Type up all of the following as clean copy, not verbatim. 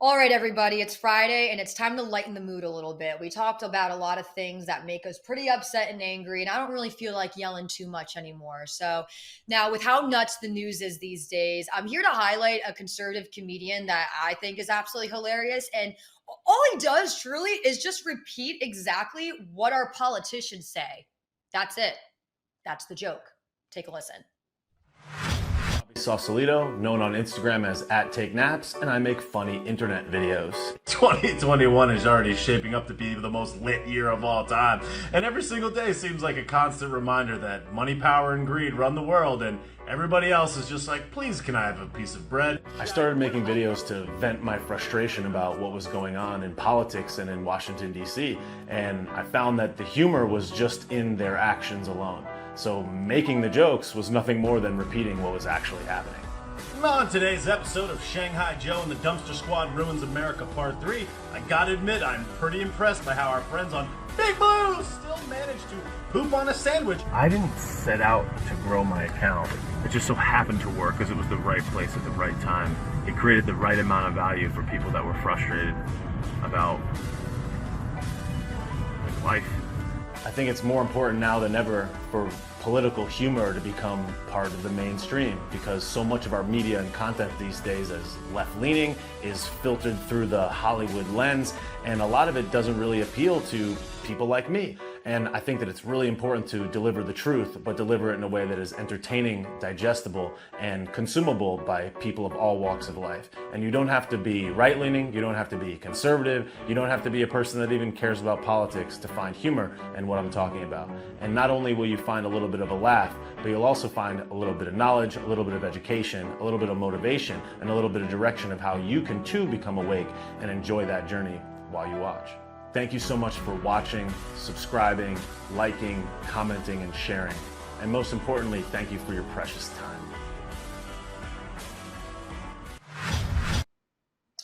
All right, everybody, it's Friday and it's time to lighten the mood a little bit. We talked about a lot of things that make us pretty upset and angry, and I don't really feel like yelling too much anymore. So, now with how nuts the news is these days, I'm here to highlight a conservative comedian that I think is absolutely hilarious. And all he does truly is just repeat exactly what our politicians say. That's it. That's the joke. Take a listen. Bobby Sausalito, known on Instagram as @takenaps, and I make funny internet videos. 2021 is already shaping up to be the most lit year of all time, and every single day seems like a constant reminder that money, power, and greed run the world, and everybody else is just like, please, can I have a piece of bread? I started making videos to vent my frustration about what was going on in politics and in Washington, D.C., and I found that the humor was just in their actions alone. So making the jokes was nothing more than repeating what was actually happening. On today's episode of Shanghai Joe and the Dumpster Squad Ruins America Part 3, I gotta admit I'm pretty impressed by how our friends on Big Blue still managed to poop on a sandwich. I didn't set out to grow my account. It just so happened to work because it was the right place at the right time. It created the right amount of value for people that were frustrated about life. I think it's more important now than ever for political humor to become part of the mainstream, because so much of our media and content these days is left-leaning, is filtered through the Hollywood lens, and a lot of it doesn't really appeal to people like me. And I think that it's really important to deliver the truth, but deliver it in a way that is entertaining, digestible, and consumable by people of all walks of life. And you don't have to be right-leaning, you don't have to be conservative, you don't have to be a person that even cares about politics to find humor in what I'm talking about. And not only will you find a little bit of a laugh, but you'll also find a little bit of knowledge, a little bit of education, a little bit of motivation, and a little bit of direction of how you can too become awake and enjoy that journey while you watch. Thank you so much for watching, subscribing, liking, commenting, and sharing. And most importantly, thank you for your precious time.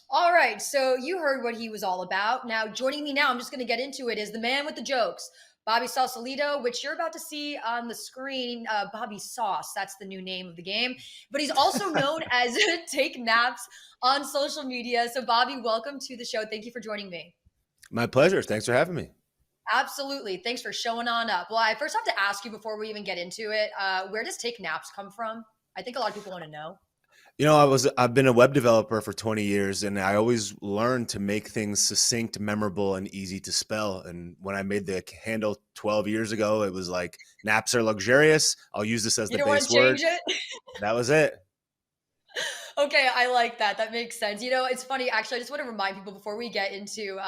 All right, so you heard what he was all about. Now, joining me now, I'm just going to get into it, is the man with the jokes, Bobby Sausalito, which you're about to see on the screen. Bobby Sauce, that's the new name of the game. But he's also known as Take Naps on social media. So, Bobby, welcome to the show. Thank you for joining me. My pleasure. Thanks for having me. Absolutely. Thanks for showing on up. Well, I first have to ask you before we even get into it, where does Take Naps come from? I think a lot of people want to know. You know, I've been a web developer for 20 years, and I always learned to make things succinct, memorable, and easy to spell. And when I made the handle 12 years ago, it was like, naps are luxurious. I'll use this as the base word. You don't want to change it? That was it. Okay, I like that. That makes sense. You know, it's funny. Actually, I just want to remind people before we get into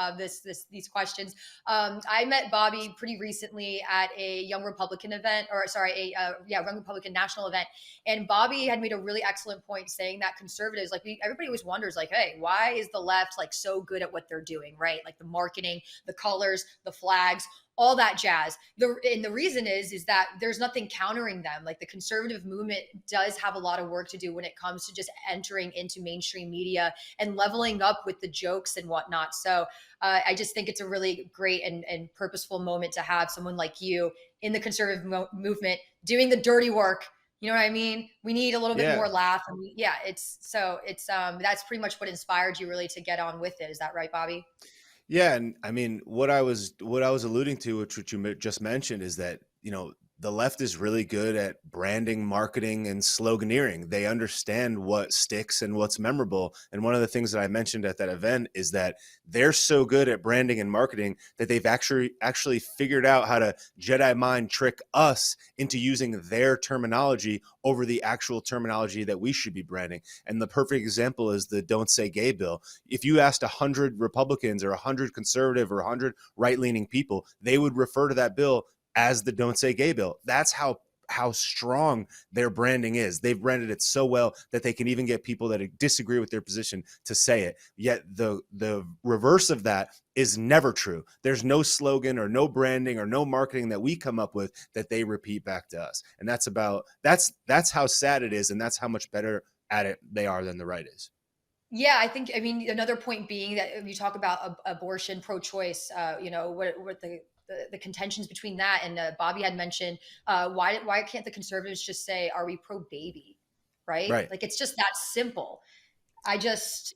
these questions. I met Bobby pretty recently at a Young Republican event, or sorry, Young Republican national event. And Bobby had made a really excellent point saying that conservatives, like everybody always wonders, like, hey, why is the left like so good at what they're doing, right? Like the marketing, the colors, the flags, all that jazz. And the reason is that there's nothing countering them. Like the conservative movement does have a lot of work to do when it comes to just entering into mainstream media and leveling up with the jokes and whatnot. So I just think it's a really great and purposeful moment to have someone like you in the conservative movement doing the dirty work. You know what I mean? We need a little bit more laugh. And it's that's pretty much what inspired you really to get on with it. Is that right, Bobby? Yeah, and I mean, what I was alluding to, which you just mentioned, is that, you know, the left is really good at branding, marketing, and sloganeering. They understand what sticks and what's memorable. And one of the things that I mentioned at that event is that they're so good at branding and marketing that they've actually figured out how to Jedi mind trick us into using their terminology over the actual terminology that we should be branding. And the perfect example is the Don't Say Gay bill. If you asked 100 Republicans or 100 conservative or 100 right-leaning people, they would refer to that bill as the Don't Say Gay bill. That's how strong their branding is. They've branded it so well that they can even get people that disagree with their position to say it. Yet the reverse of that is never true. There's no slogan or no branding or no marketing that we come up with that they repeat back to us. And that's how sad it is, and that's how much better at it they are than the right is. Yeah, I mean, another point being that you talk about abortion, pro-choice, you know, what the contentions between that, and Bobby had mentioned, why can't the conservatives just say, are we pro-baby, right? Right. Like, it's just that simple. I just,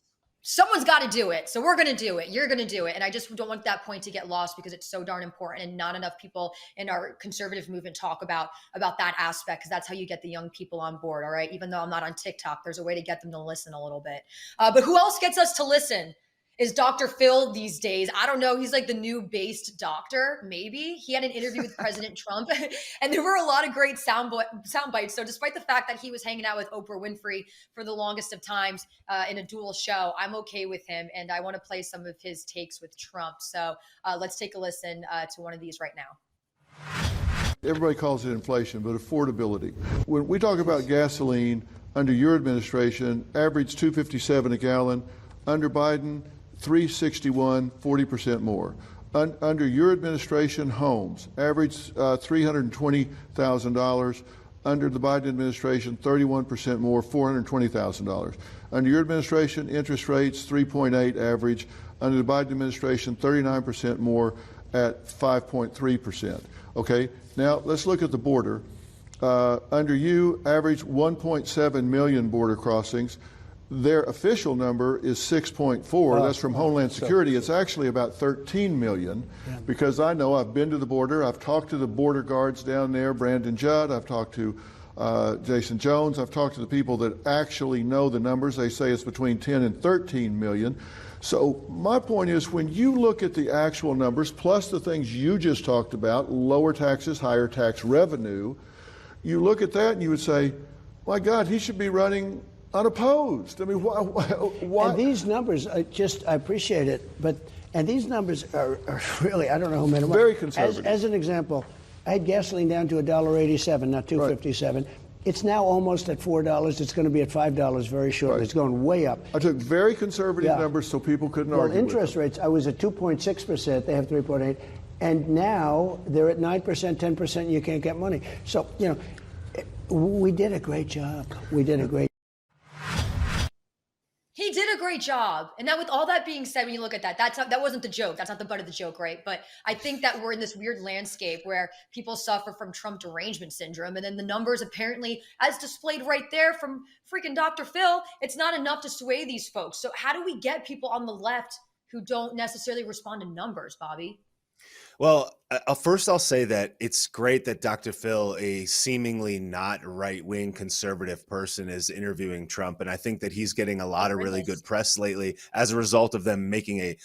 someone's got to do it. So we're going to do it. You're going to do it. And I just don't want that point to get lost because it's so darn important, and not enough people in our conservative movement talk about that aspect, because that's how you get the young people on board. All right. Even though I'm not on TikTok, there's a way to get them to listen a little bit. But who else gets us to listen? Is Dr. Phil these days. I don't know. He's like the new based doctor, maybe. He had an interview with President Trump, and there were a lot of great sound bites. So despite the fact that he was hanging out with Oprah Winfrey for the longest of times in a dual show, I'm okay with him, and I want to play some of his takes with Trump. So let's take a listen to one of these right now. Everybody calls it inflation, but affordability. When we talk about gasoline, under your administration, average $2.57 a gallon. Under Biden, $3.61, 40% more. Under your administration, homes average $320,000. Under the Biden administration, 31% more, $420,000. Under your administration, interest rates 3.8 average. Under the Biden administration, 39% more at 5.3%. Okay, now let's look at the border. Under you, average 1.7 million border crossings. Their official number is 6.4. That's from Homeland Security. It's actually about 13 million because I know I've been to the border. I've talked to the border guards down there, Brandon Judd. I've talked to Jason Jones. I've talked to the people that actually know the numbers. They say it's between 10 and 13 million. So my point is, when you look at the actual numbers, plus the things you just talked about, lower taxes, higher tax revenue, you look at that and you would say, my God, he should be running unopposed. I mean, why? And these numbers, I appreciate it, and these numbers are really, I don't know how many. Very conservative. As an example, I had gasoline down to $1.87, not $2.57. Right. It's now almost at $4. It's going to be at $5 very shortly. Right. It's going way up. I took very conservative numbers so people couldn't argue. Well, interest rates, I was at 2.6%. They have 3.8, and now they're at 9%, 10%. You can't get money. So we did a great job. He did a great job. And now with all that being said, when you look at that, that wasn't the joke. That's not the butt of the joke, right? But I think that we're in this weird landscape where people suffer from Trump derangement syndrome. And then the numbers apparently, as displayed right there from freaking Dr. Phil, it's not enough to sway these folks. So how do we get people on the left who don't necessarily respond to numbers, Bobby? Well, first I'll say that it's great that Dr. Phil, a seemingly not right-wing conservative person, is interviewing Trump. And I think that he's getting a lot of really good press lately as a result of them making a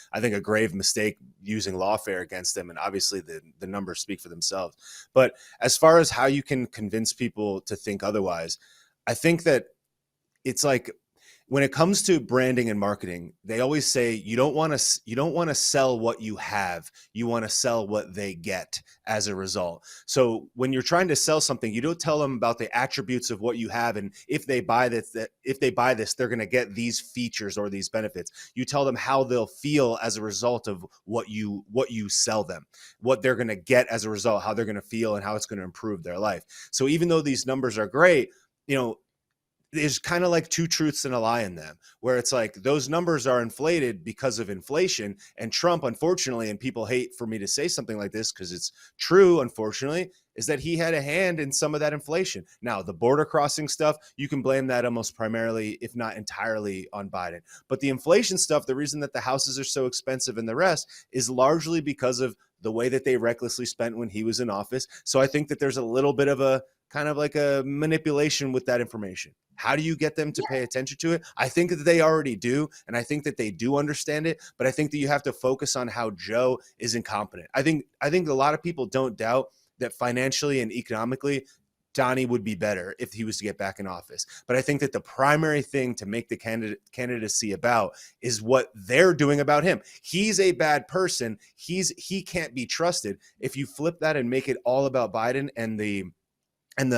grave mistake using lawfare against him. And obviously the numbers speak for themselves. But as far as how you can convince people to think otherwise, I think that it's like, when it comes to branding and marketing, they always say you don't want to sell what you have. You want to sell what they get as a result. So when you're trying to sell something, you don't tell them about the attributes of what you have, and if they buy this, they're going to get these features or these benefits. You tell them how they'll feel as a result of what you sell them, what they're going to get as a result, how they're going to feel, and how it's going to improve their life. So even though these numbers are great, there's kind of like two truths and a lie in them, where it's like those numbers are inflated because of inflation. And Trump, unfortunately, and people hate for me to say something like this because it's true, unfortunately, is that he had a hand in some of that inflation. Now, the border crossing stuff, you can blame that almost primarily, if not entirely, on Biden. But the inflation stuff, the reason that the houses are so expensive and the rest is largely because of the way that they recklessly spent when he was in office. So I think that there's a little bit of a kind of like a manipulation with that information. How do you get them to pay attention to it? I think that they already do, and I think that they do understand it, but I think that you have to focus on how Joe is incompetent. I think a lot of people don't doubt that financially and economically, Donnie would be better if he was to get back in office. But I think that the primary thing to make the candidacy about is what they're doing about him. He's a bad person. He can't be trusted. If you flip that and make it all about Biden and the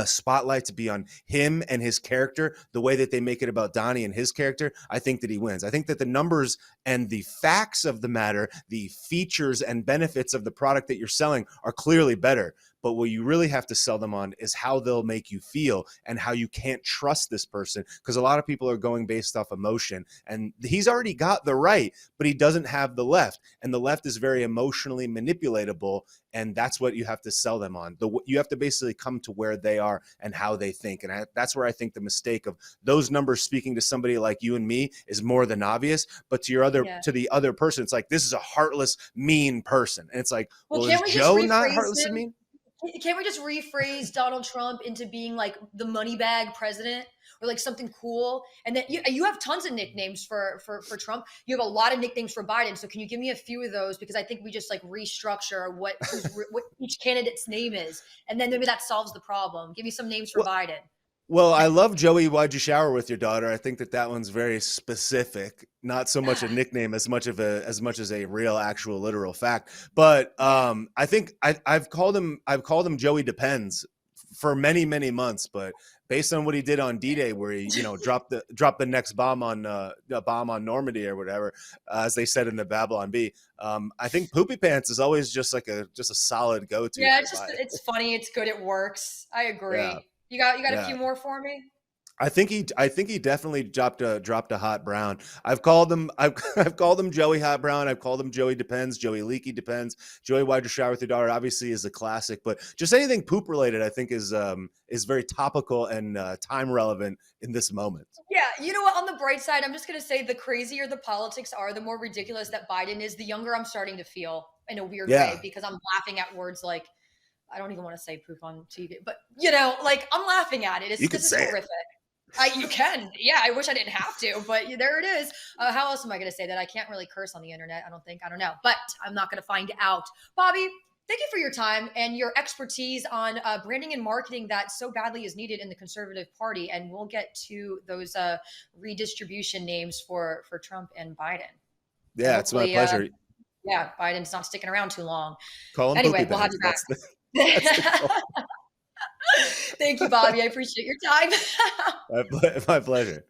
spotlight to be on him and his character, the way that they make it about Donnie and his character, I think that he wins. I think that the numbers and the facts of the matter, the features and benefits of the product that you're selling are clearly better. But what you really have to sell them on is how they'll make you feel and how you can't trust this person, because a lot of people are going based off emotion, and he's already got the right, but he doesn't have the left, and the left is very emotionally manipulatable, and that's what you have to sell them on. You have to basically come to where they are and how they think, and that's where I think the mistake of those numbers speaking to somebody like you and me is more than obvious, but to the other person, it's like, this is a heartless, mean person, and it's like, well, is Joe not heartless and mean? Can't we just rephrase Donald Trump into being like the money bag president, or like something cool? And then you have tons of nicknames for Trump. You have a lot of nicknames for Biden. So can you give me a few of those? Because I think we just like restructure what each candidate's name is, and then maybe that solves the problem. Give me some names for Biden. Well, I love Joey, why'd you shower with your daughter? I think that one's very specific, not so much a nickname as much as a real, actual, literal fact. But I think I've called him Joey Depends for many, many months. But based on what he did on D-Day, where he dropped the next bomb on Normandy or whatever, as they said in the Babylon Bee, I think Poopy Pants is always just a solid go-to. Yeah, it's funny, it's good, it works. I agree. Yeah. You got a few more for me? I think he definitely dropped a hot brown. I've called him Joey Hot Brown. I've called him Joey Depends, Joey Leaky Depends, Joey Why'd You Shower with Your Daughter obviously is a classic, but just anything poop related I think is very topical and time relevant in this moment. Yeah, you know what? On the bright side, I'm just gonna say the crazier the politics are, the more ridiculous that Biden is, the younger I'm starting to feel in a weird way, because I'm laughing at words like, I don't even want to say poop on TV, but like I'm laughing at it. This is horrific. You can. Yeah, I wish I didn't have to, but there it is. How else am I going to say that? I can't really curse on the internet, I don't think. I don't know, but I'm not going to find out. Bobby, thank you for your time and your expertise on branding and marketing that so badly is needed in the Conservative Party. And we'll get to those redistribution names for Trump and Biden. Yeah, it's my pleasure. Yeah, Biden's not sticking around too long. Call him anyway, we'll have you back. Thank you, Bobby. I appreciate your time. My pleasure.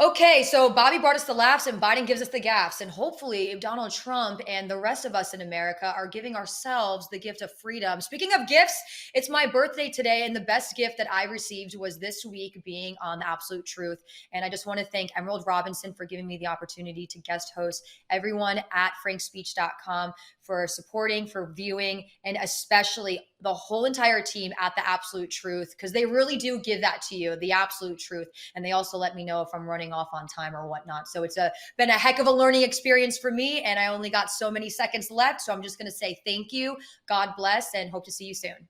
Okay, so Bobby brought us the laughs and Biden gives us the gaffes. And hopefully Donald Trump and the rest of us in America are giving ourselves the gift of freedom. Speaking of gifts, it's my birthday today, and the best gift that I received was this week being on The Absolute Truth. And I just want to thank Emerald Robinson for giving me the opportunity to guest host, everyone at frankspeech.com for supporting, for viewing, and especially the whole entire team at The Absolute Truth, because they really do give that to you, the absolute truth. And they also let me know if I'm running off on time or whatnot. So it's been a heck of a learning experience for me, and I only got so many seconds left. So I'm just going to say thank you, God bless, and hope to see you soon.